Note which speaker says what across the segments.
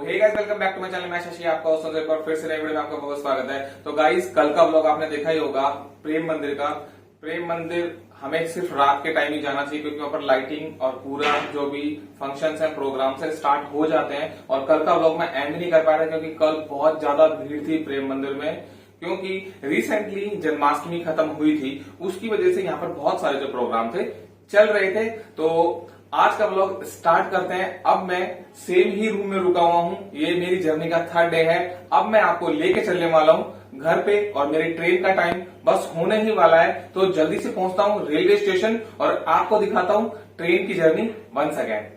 Speaker 1: Hey guys, welcome back to my channel. मैं शशि, आपका host हूं। एक बार फिर से नए वीडियो में आपका बहुत स्वागत है। तो गाइस, कल का व्लॉग आपने देखा ही होगा प्रेम मंदिर का। प्रेम मंदिर हमें सिर्फ रात के टाइम ही जाना चाहिए, क्योंकि वहां पर लाइटिंग और पूरा जो भी फंक्शंस है, प्रोग्राम्स है, स्टार्ट हो जाते हैं। और कल का व्लॉग मैं एंड नहीं कर पा रहा, क्योंकि कल बहुत ज्यादा भीड़ थी प्रेम मंदिर में, क्योंकि रिसेंटली जन्माष्टमी खत्म हुई थी। उसकी वजह से यहाँ पर बहुत सारे जो प्रोग्राम थे चल रहे थे। तो आज का व्लॉग स्टार्ट करते हैं। अब मैं सेम ही रूम में रुका हुआ हूँ। ये मेरी जर्नी का 3rd डे है। अब मैं आपको लेके चलने वाला हूँ घर पे, और मेरी ट्रेन का टाइम बस होने ही वाला है। तो जल्दी से पहुंचता हूँ रेलवे स्टेशन और आपको दिखाता हूँ ट्रेन की journey once again.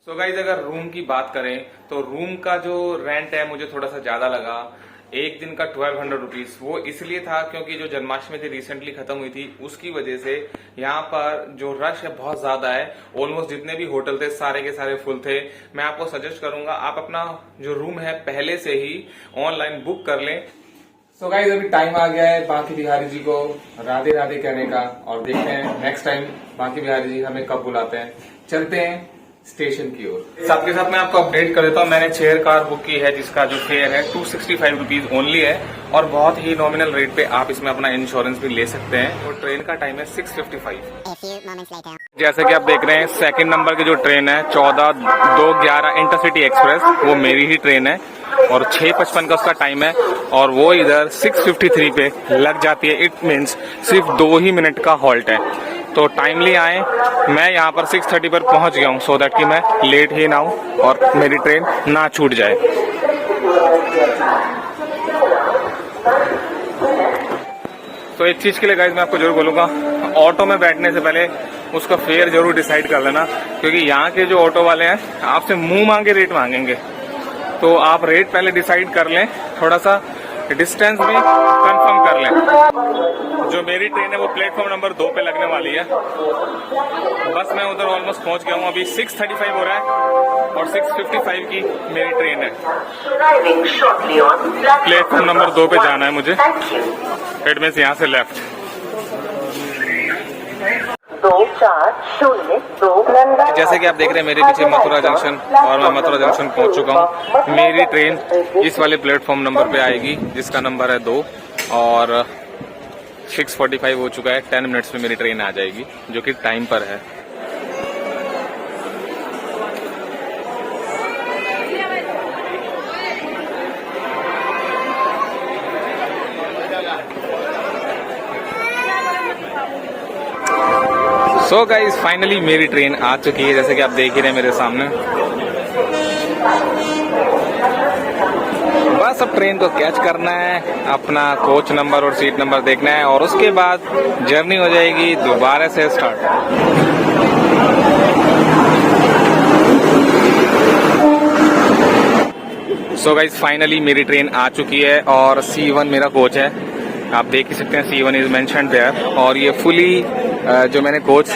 Speaker 1: So guys, अगर रूम की बात करें तो रूम का जो रेंट है मुझे थोड़ा सा ज्यादा लगा। एक दिन का 1200 रुपीज। वो इसलिए था क्योंकि जो जन्माष्टमी थी रिसेंटली खत्म हुई थी, उसकी वजह से यहाँ पर जो रश है बहुत ज्यादा है। ऑलमोस्ट जितने भी होटल थे सारे के सारे फुल थे। मैं आपको सजेस्ट करूंगा आप अपना जो रूम है पहले से ही ऑनलाइन बुक कर लें। सो गाइज, अभी टाइम आ गया है बांके बिहारी जी को राधे राधे कहने का, और देखते हैं नेक्स्ट टाइम बांके बिहारी जी हमें कब बुलाते हैं। चलते हैं स्टेशन की ओर। साथ के साथ मैं आपको अपडेट कर देता हूँ, मैंने चेयर कार बुक की है जिसका जो फेयर है 265 रुपीज ओनली है, और बहुत ही नॉमिनल रेट पे आप इसमें अपना इंश्योरेंस भी ले सकते हैं। और ट्रेन का टाइम है 6:55। जैसे कि आप देख रहे हैं, 2nd नंबर की जो ट्रेन है 14-2-11 इंटरसिटी एक्सप्रेस, वो मेरी ही ट्रेन है, और 6:55 का उसका टाइम है, और वो इधर 6:53 पे लग जाती है। इट मीन्स सिर्फ 2 ही मिनट का हॉल्ट है। तो टाइमली आए। मैं यहाँ पर 6:30 पर पहुंच गया हूँ, सो दैट कि मैं लेट ही ना हूँ और मेरी ट्रेन ना छूट जाए। तो एक चीज के लिए गाइस मैं आपको जरूर बोलूंगा, ऑटो में बैठने से पहले उसका फेयर जरूर डिसाइड कर लेना, क्योंकि यहाँ के जो ऑटो वाले हैं आपसे मुंह मांगे रेट मांगेंगे। तो आप रेट पहले डिसाइड कर लें, थोड़ा सा डिस्टेंस भी कंफर्म कर लें। जो मेरी ट्रेन है वो प्लेटफॉर्म नंबर 2 पे लगने वाली है। बस मैं उधर ऑलमोस्ट पहुंच गया हूँ। अभी 6:35 हो रहा है और 6:55 की मेरी ट्रेन है। प्लेटफॉर्म नंबर 2 पे जाना है मुझे। इट मीन्स यहाँ से लेफ्ट। 2-4-0-2 जैसे कि आप देख रहे हैं मेरे पीछे मथुरा जंक्शन, और मैं मथुरा जंक्शन पहुंच चुका हूं। मेरी ट्रेन इस वाले प्लेटफॉर्म नंबर पे आएगी जिसका नंबर है 2, और 6:45 हो चुका है। 10 मिनट्स में मेरी ट्रेन आ जाएगी, जो कि टाइम पर है। सो गाइस, फाइनली मेरी ट्रेन आ चुकी है, जैसे कि आप देख ही रहे हैं मेरे सामने। बस अब ट्रेन को कैच करना है, अपना कोच नंबर और सीट नंबर देखना है, और उसके बाद जर्नी हो जाएगी दोबारा से स्टार्ट। सो गाइस, फाइनली मेरी ट्रेन आ चुकी है, और C1 मेरा कोच है। आप देख ही सकते हैं C1 इज मेंशन्ड देयर। और ये फुली जो मैंने कोच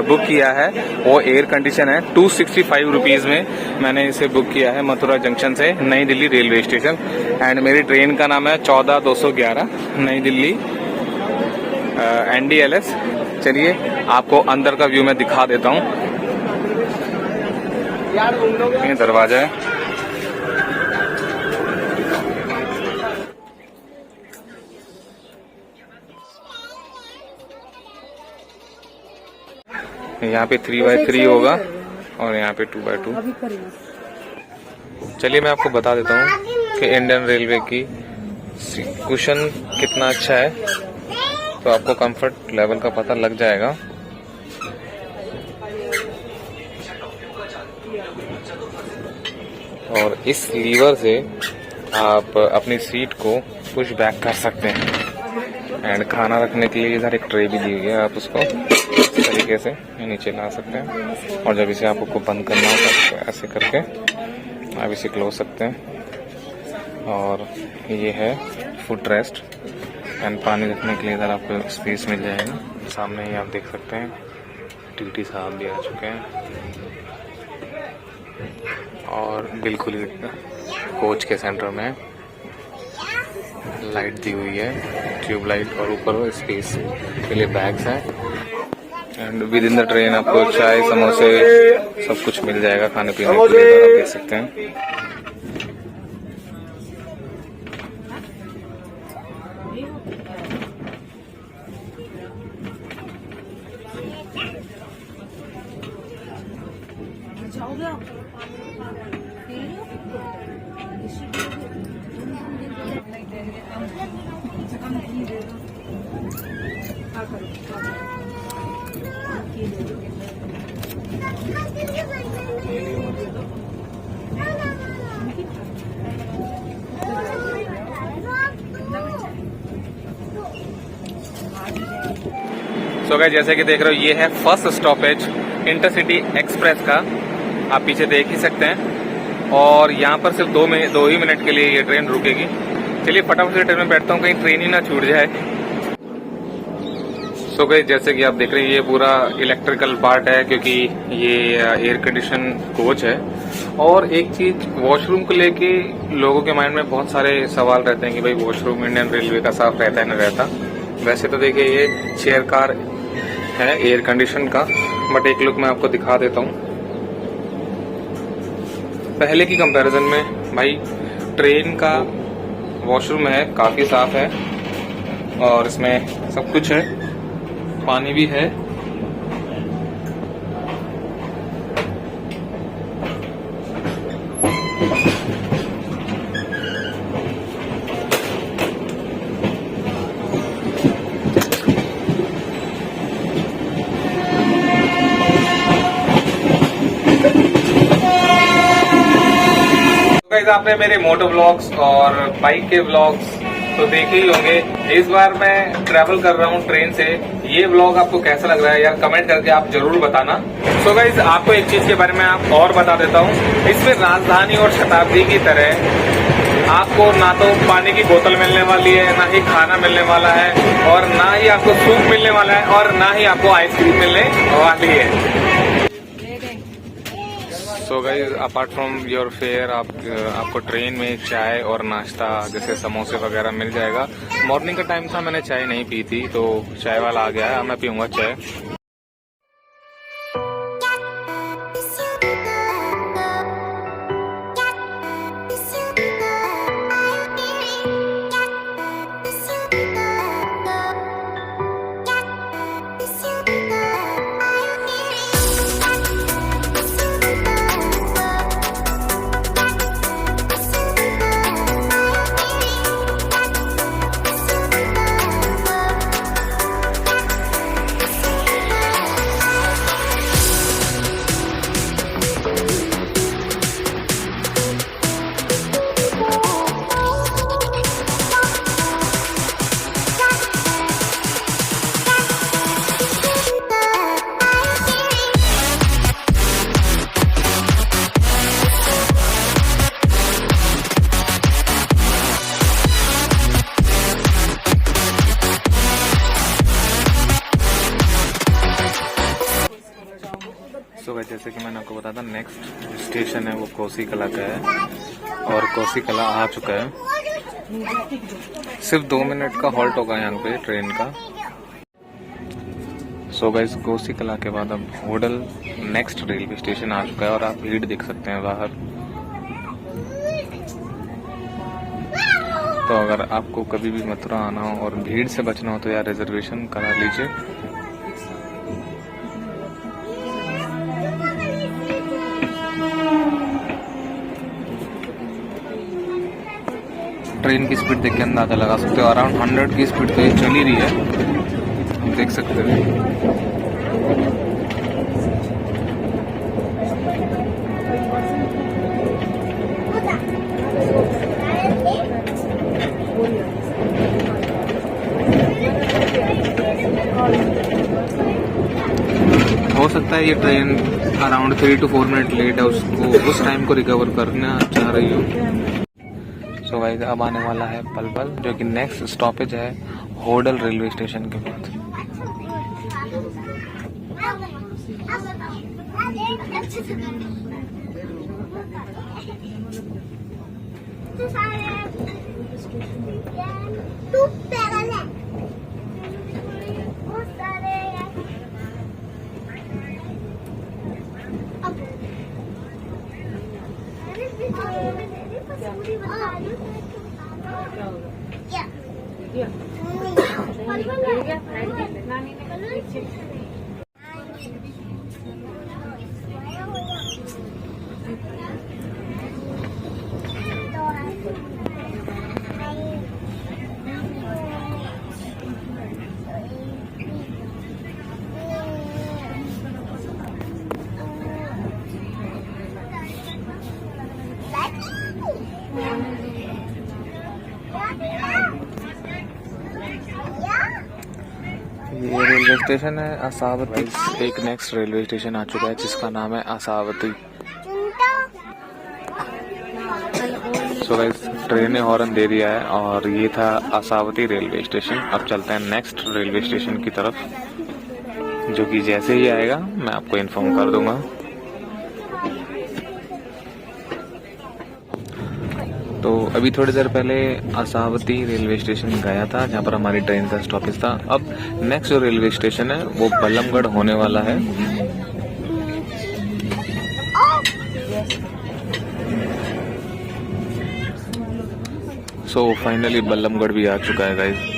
Speaker 1: बुक किया है वो एयर कंडीशन है। 265 रुपीज में मैंने इसे बुक किया है मथुरा जंक्शन से नई दिल्ली रेलवे स्टेशन। एंड मेरी ट्रेन का नाम है 14-211 नई दिल्ली NDLS। चलिए आपको अंदर का व्यू मैं दिखा देता हूँ। ये दरवाजा है। यहाँ पे 3x3 होगा, और यहाँ पे 2x2। चलिए मैं आपको बता देता हूँ कि इंडियन रेलवे की कुशन कितना अच्छा है, तो आपको कंफर्ट लेवल का पता लग जाएगा। और इस लीवर से आप अपनी सीट को पुश बैक कर सकते हैं। एंड खाना रखने के लिए इधर एक ट्रे भी दी हुई है, आप उसको इस तरीके से नीचे ला सकते हैं, और जब इसे आपको बंद करना होगा तो ऐसे करके आप इसे क्लोज सकते हैं। और ये है फुट रेस्ट, एंड पानी रखने के लिए इधर आपको स्पेस मिल जाएगा। सामने ही आप देख सकते हैं TT साहब भी आ चुके हैं, और बिल्कुल ही कोच के सेंटर में लाइट दी हुई है, ट्यूब लाइट, और ऊपर स्पेस के लिए बैग्स हैं। And with in the train आपको चाय समोसे सब कुछ मिल जाएगा खाने पीने के लिए, आप देख सकते हैं। सो गाइस जैसे कि देख रहे हो ये है फर्स्ट स्टॉपेज इंटरसिटी एक्सप्रेस का, आप पीछे देख ही सकते हैं। और यहाँ पर सिर्फ 2 ही मिनट के लिए ये ट्रेन रुकेगी। चलिए फटाफट से ट्रेन में बैठता हूँ, कहीं ट्रेन ही ना छूट जाए। सो गाइस जैसे कि आप देख रहे हैं ये पूरा इलेक्ट्रिकल पार्ट है, क्योंकि ये एयर कंडीशन कोच है। और एक चीज वॉशरूम को लेके लोगों के माइंड में बहुत सारे सवाल रहते हैं कि भाई वॉशरूम इंडियन रेलवे का साफ रहता है न रहता। वैसे तो देखिए ये चेयर कार है एयर कंडीशन का, बट एक लुक मैं आपको दिखा देता हूँ। पहले की कंपैरिजन में भाई ट्रेन का वॉशरूम है काफी साफ है, और इसमें सब कुछ है, पानी भी है। आपने मेरे मोटो व्लॉग्स और बाइक के व्लॉग्स तो देखे ही होंगे। इस बार मैं ट्रैवल कर रहा हूँ ट्रेन से। ये व्लॉग आपको कैसा लग रहा है यार, कमेंट करके आप जरूर बताना। सो गाइज आपको एक चीज के बारे में आप और बता देता हूँ, इसमें राजधानी और शताब्दी की तरह आपको ना तो पानी की बोतल मिलने वाली है, ना ही खाना मिलने वाला है, और ना ही आपको सूप मिलने वाला है, और ना ही आपको आइसक्रीम मिलने वाली है। So guys apart from your fair आपको ट्रेन में चाय और नाश्ता जैसे समोसे वगैरह मिल जाएगा। मॉर्निंग का टाइम था, मैंने चाय नहीं पी थी, तो चाय वाला आ गया है, मैं पीऊंगा चाय। सो गाइस जैसे कि मैंने आपको बताया था नेक्स्ट स्टेशन है वो कोसीकला का है, और कोसीकला आ चुका है। सिर्फ 2 मिनट का हॉल्ट होगा यहाँ पे ट्रेन का। सो गाइस कोसीकला के बाद अब होडल नेक्स्ट रेलवे स्टेशन आ चुका है, और आप भीड़ देख सकते हैं बाहर। तो अगर आपको कभी भी मथुरा आना हो और भीड़ से बचना हो तो यार रिजर्वेशन करा लीजिए। ट्रेन की स्पीड देख के अंदाजा लगा सकते हो, अराउंड 100 की स्पीड तो ये चल ही रही है, आप देख सकते हो। हो सकता है ये train around 3 to 4 minute late है, उसको उस टाइम को रिकवर करना चाह रही हो। सो गाइस अब आने वाला है पलवल, जो कि नेक्स्ट स्टॉपेज है होडल रेलवे स्टेशन के बाद।
Speaker 2: ये रेलवे स्टेशन है आसावती। एक नेक्स्ट रेलवे स्टेशन आ चुका है जिसका नाम है आसावती। सो गाइस ट्रेन ने हॉर्न दे दिया है और ये था आसावती रेलवे स्टेशन। अब चलते हैं नेक्स्ट रेलवे स्टेशन की तरफ, जो कि जैसे ही आएगा मैं आपको इन्फॉर्म कर दूंगा। तो अभी थोड़ी देर पहले आसावती रेलवे स्टेशन गया था जहाँ पर हमारी ट्रेन का स्टॉपेज था। अब नेक्स्ट जो रेलवे स्टेशन है वो बल्लमगढ़ होने वाला है। सो फाइनली बल्लमगढ़ भी आ चुका है गाइस।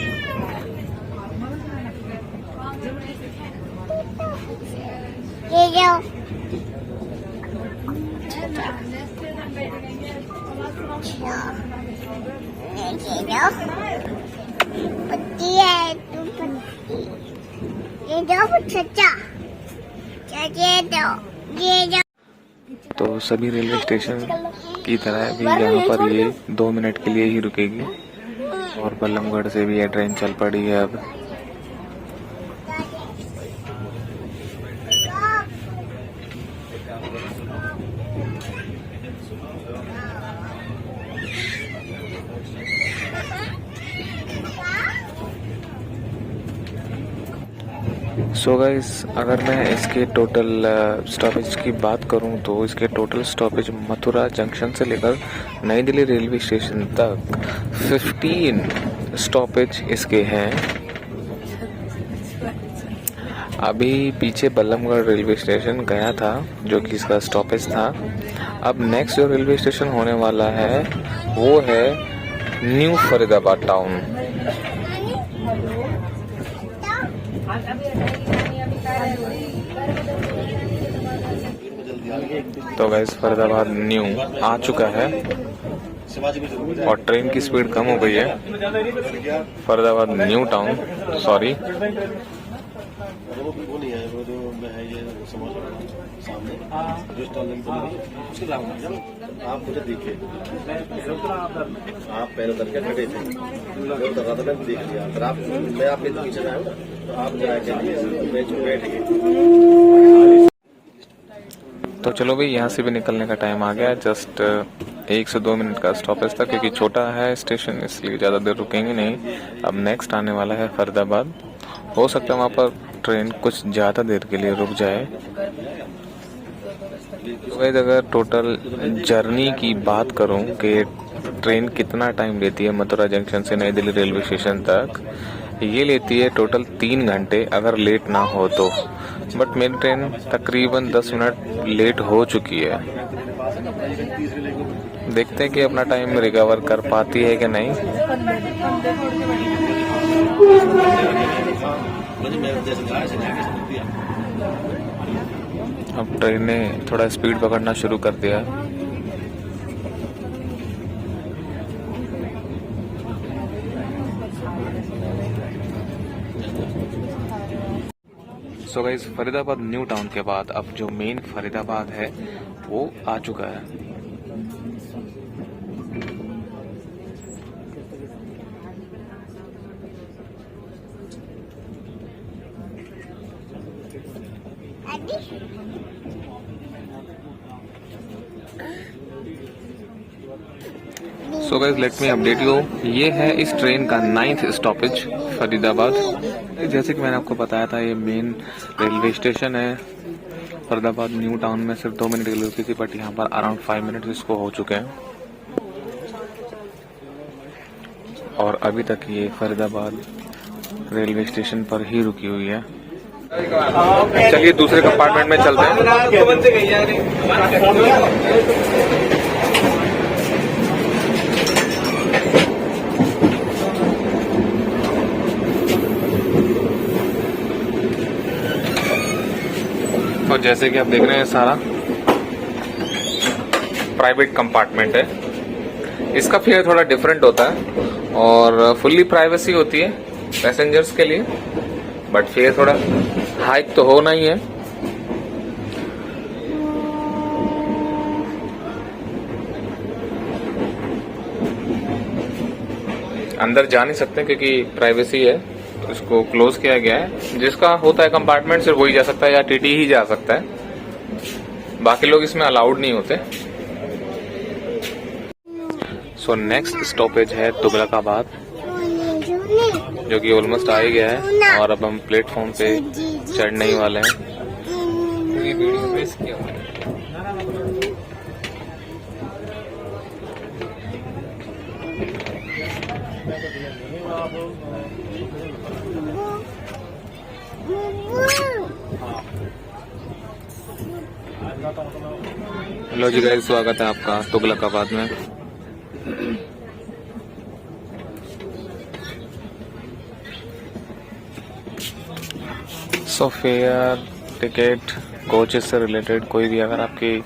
Speaker 2: तो सभी रेलवे स्टेशन की तरह भी यहाँ पर ये 2 मिनट के लिए ही रुकेगी और बल्लमगढ़ से भी ये ट्रेन चल पड़ी है अब। सो गाइस अगर मैं इसके टोटल स्टॉपेज की बात करूं तो इसके टोटल स्टॉपेज मथुरा जंक्शन से लेकर नई दिल्ली रेलवे स्टेशन तक 15 स्टॉपेज इसके हैं। अभी पीछे बल्लमगढ़ रेलवे स्टेशन गया था जो कि इसका स्टॉपेज था। अब नेक्स्ट जो रेलवे स्टेशन होने वाला है वो है न्यू फरीदाबाद टाउन। तो गाइस फरीदाबाद न्यू आ चुका है और ट्रेन की स्पीड कम हो गई है। Faridabad new town, sorry.
Speaker 3: वो नहीं है, वो जो है ये समझ सामने जो स्टॉल उसके आप मुझे दिखे, आप पैर उतर के खड़े थे, मैं उतर रहा था, मैंने देख लिया। अगर आप मैं आपके पीछे जाऊँ ना तो आप जाके बेंच में बैठ गए।
Speaker 2: तो चलो भाई यहाँ से भी निकलने का टाइम आ गया। जस्ट 1 से 2 मिनट का स्टॉपेज था क्योंकि छोटा है स्टेशन, इसलिए ज़्यादा देर रुकेंगे नहीं। अब नेक्स्ट आने वाला है फरीदाबाद। हो सकता है वहाँ पर ट्रेन कुछ ज़्यादा देर के लिए रुक जाए। तो गाइस अगर टोटल जर्नी की बात करूं कि ट्रेन कितना टाइम लेती है मथुरा जंक्शन से नई दिल्ली रेलवे स्टेशन तक, ये लेती है टोटल 3 घंटे अगर लेट ना हो तो। बट मेरी ट्रेन तकरीबन 10 मिनट लेट हो चुकी है। देखते हैं कि अपना टाइम रिकवर कर पाती है कि नहीं। अब ट्रेन ने थोड़ा स्पीड पकड़ना शुरू कर दिया। So guys Faridabad new town के बाद अब जो मेन फरीदाबाद है वो आ चुका है। So guys let me update you, ये है इस ट्रेन का 9th स्टॉपेज फरीदाबाद। जैसे कि मैंने आपको बताया था ये मेन रेलवे स्टेशन है। फरीदाबाद न्यू टाउन में सिर्फ 2 मिनट के लिए रुकी थी, बट यहाँ पर अराउंड 5 मिनट इसको हो चुके हैं और अभी तक ये फरीदाबाद रेलवे स्टेशन पर ही रुकी हुई है। चलिए दूसरे कंपार्टमेंट में चलते हैं। जैसे कि आप देख रहे हैं सारा प्राइवेट कंपार्टमेंट है। इसका फेयर थोड़ा डिफरेंट होता है और फुल्ली प्राइवेसी होती है पैसेंजर्स के लिए, बट फेयर थोड़ा हाइक तो होना ही है। अंदर जा नहीं सकते क्योंकि प्राइवेसी है, तो इसको क्लोज किया गया है। जिसका होता है कंपार्टमेंट सिर्फ वही जा सकता है या टीटी ही जा सकता है, बाकी लोग इसमें अलाउड नहीं होते। सो नेक्स्ट स्टॉपेज है तुगलकाबाद, जो कि ऑलमोस्ट आ ही गया है और अब हम प्लेटफॉर्म पे चढ़ने ही वाले हैं। हेलो जी गाइस, स्वागत है आपका तुगलकाबाद में। सो फेयर, टिकट, कोचेस से रिलेटेड कोई भी अगर आपकी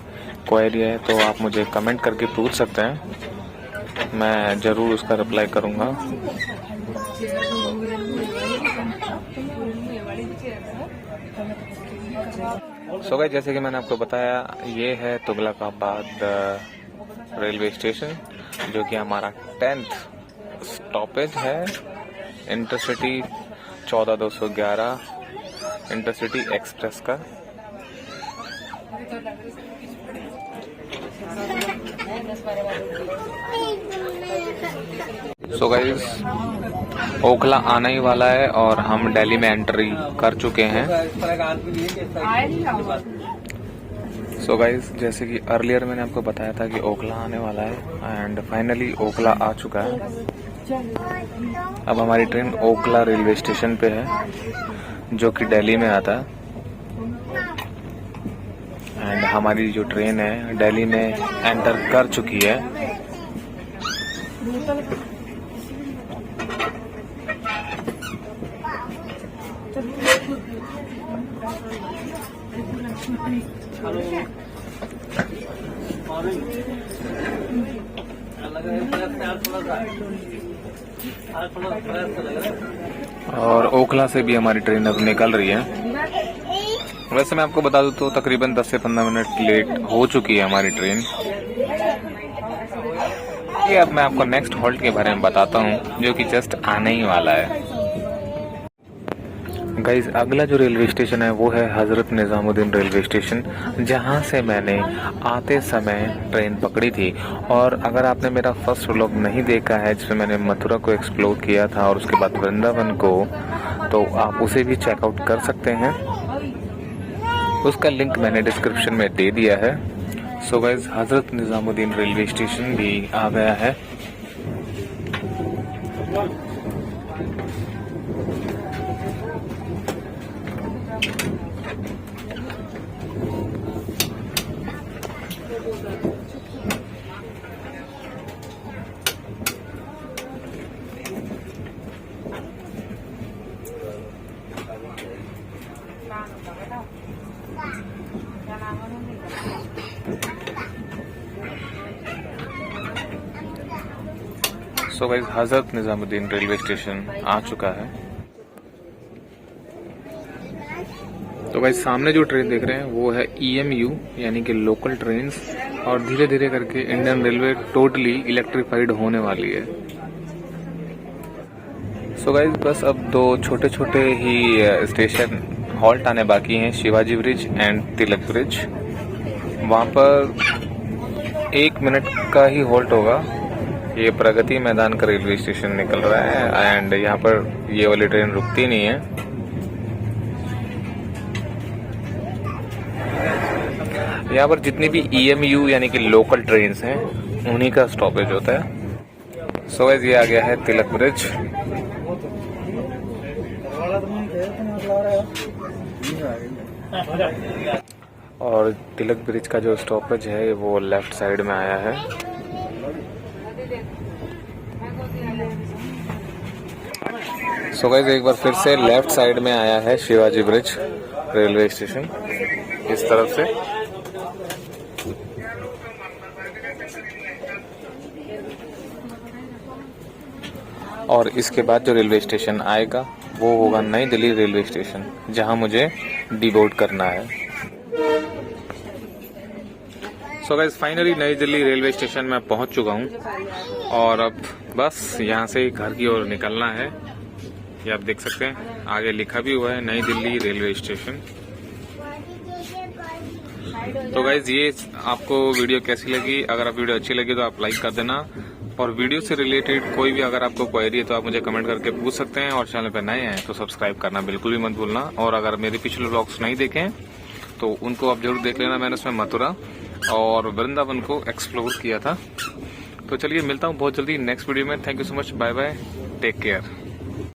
Speaker 2: क्वेरी है तो आप मुझे कमेंट करके पूछ सकते हैं, मैं ज़रूर उसका रिप्लाई करूंगा। सो गाइस, जैसे कि मैंने आपको बताया, ये है तुगलकाबाद रेलवे स्टेशन, जो कि हमारा 10th स्टॉपेज है इंटरसिटी 14211 इंटरसिटी एक्सप्रेस का। सो गाइस, ओखला आने ही वाला है और हम दिल्ली में एंट्री कर चुके हैं। सो गाइस, जैसे कि अर्लियर मैंने आपको बताया था कि ओखला आने वाला है एंड फाइनली ओखला आ चुका है। अब हमारी ट्रेन ओखला रेलवे स्टेशन पे है, जो कि दिल्ली में आता है एंड हमारी जो ट्रेन है दिल्ली में एंटर कर चुकी है। और ओखला से भी हमारी ट्रेन अब निकल रही है। वैसे मैं आपको बता दूं तो तकरीबन 10 से 15 मिनट लेट हो चुकी है हमारी ट्रेन। ये अब मैं आपको नेक्स्ट हॉल्ट के बारे में बताता हूं, जो कि जस्ट आने ही वाला है। गाइज, अगला जो रेलवे स्टेशन है वो है हजरत निजामुद्दीन रेलवे स्टेशन, जहां से मैंने आते समय ट्रेन पकड़ी थी। और अगर आपने मेरा फर्स्ट व्लॉग नहीं देखा है जिसमें मैंने मथुरा को एक्सप्लोर किया था और उसके बाद वृंदावन को, तो आप उसे भी चेकआउट कर सकते हैं। उसका लिंक मैंने डिस्क्रिप्शन में दे दिया है। So guys, Hazrat Nizamuddin railway station भी आ गया है। So guys, Hazrat Nizamuddin railway station आ चुका है। तो गाइस, सामने जो ट्रेन देख रहे हैं वो है EMU यानी कि लोकल ट्रेन्स, और धीरे धीरे करके इंडियन रेलवे टोटली इलेक्ट्रिफाइड होने वाली है। सो गाइस, बस अब दो छोटे छोटे ही स्टेशन हॉल्ट आने बाकी हैं, Shivaji bridge and Tilak bridge. वहाँ पर 1 मिनट का ही हॉल्ट होगा। ये प्रगति मैदान का रेलवे स्टेशन निकल रहा है एंड यहाँ पर ये वाली ट्रेन रुकती नहीं है। यहाँ पर जितनी भी EMU यानी कि लोकल ट्रेन्स हैं उन्हीं का स्टॉपेज होता है। सो गाइस, ये आ गया है तिलक ब्रिज। और तिलक ब्रिज का जो स्टॉपेज है वो लेफ्ट साइड में आया है। सो गाइस, एक बार फिर से लेफ्ट साइड में आया है शिवाजी ब्रिज रेलवे स्टेशन। इस तरफ से। और इसके बाद जो रेलवे स्टेशन आएगा वो होगा नई दिल्ली रेलवे स्टेशन, जहां मुझे डिबोर्ड करना है। सो गाइस फाइनली नई दिल्ली रेलवे स्टेशन में पहुंच चुका हूं और अब बस यहां से घर की ओर निकलना है। ये आप देख सकते हैं आगे लिखा भी हुआ है नई दिल्ली रेलवे स्टेशन। तो गाइज ये आपको वीडियो कैसी लगी? अगर आप वीडियो अच्छी लगी तो आप लाइक कर देना, और वीडियो से रिलेटेड कोई भी अगर आपको क्वेरी है तो आप मुझे कमेंट करके पूछ सकते हैं। और चैनल पर नए हैं तो सब्सक्राइब करना बिल्कुल भी मत भूलना। और अगर मेरे पिछले व्लॉग्स नहीं देखे तो उनको आप जरूर देख लेना। मैंने उसमें मथुरा और वृंदावन को एक्सप्लोर किया था। तो चलिए मिलता हूँ बहुत जल्दी नेक्स्ट वीडियो में। Thank you so much, bye bye, take care.